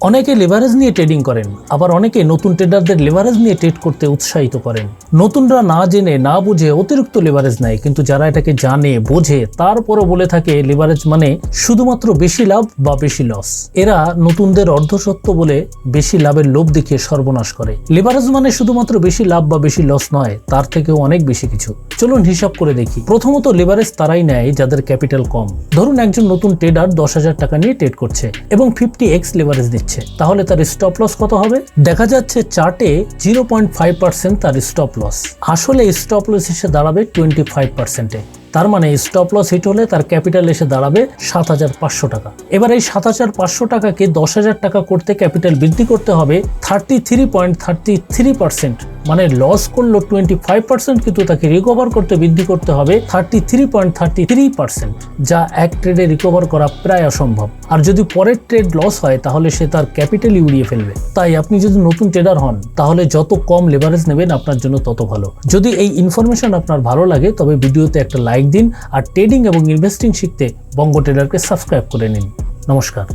অনেকে লেভারেজ নিয়ে ট্রেডিং করেন, আবার অনেকে নতুন ট্রেডারদের লেভারেজ নিয়ে ট্রেড করতে উৎসাহিত করেন। নতুনরা না জেনে না বুঝে অতিরিক্ত লেভারেজ নেয়, কিন্তু যারা এটাকে জানে বোঝে তারপরও বলে থাকে লেভারেজ মানে শুধুমাত্র বেশি লাভ বা বেশি লস। এরা নতুনদের অর্ধসত্য বলে বেশি লাভের লোভ দেখিয়ে সর্বনাশ করে। লেভারেজ মানে শুধুমাত্র বেশি লাভ বা বেশি লস নয়, তার থেকেও অনেক বেশি কিছু। চলুন হিসাব করে দেখি। প্রথমত, লেভারেজ তারাই নেয় যাদের ক্যাপিটাল কম। ধরুন একজন নতুন ট্রেডার 10,000 টাকা নিয়ে ট্রেড করছে এবং 50x লেভারেজ দিচ্ছে, তাহলে তার স্টপ লস কত হবে? দেখা যাচ্ছে চার্টে 0.5% তার স্টপ লস। আসলে স্টপ লস এসে দাঁড়াবে 25%-এ। তার মানে স্টপ লস হিট হলে তার ক্যাপিটাল এসে দাঁড়াবে 7,500 টাকা। এবার এই 7,500 টাকাকে 10,000 টাকা করতে ক্যাপিটাল বৃদ্ধি করতে হবে 33.33%। মানে লস করলো 25%, কিন্তু তাকে রিকভার করতে বৃদ্ধি করতে হবে 33.33%, যা এক ট্রেডে রিকভার করা প্রায় অসম্ভব। আর যদি পরের ট্রেড লস হয় তাহলে সে তার ক্যাপিটালই উড়িয়ে ফেলবে। তাই আপনি যদি নতুন ট্রেডার হন তাহলে যত কম লেভারেজ নেবেন আপনার জন্য তত ভালো। যদি এই ইনফরমেশন আপনার ভালো লাগে তবে ভিডিওতে একটা লাইক দিন, আর ট্রেডিং এবং ইনভেস্টিং শিখতে বঙ্গ ট্রেডারকে সাবস্ক্রাইব করে নিন। নমস্কার।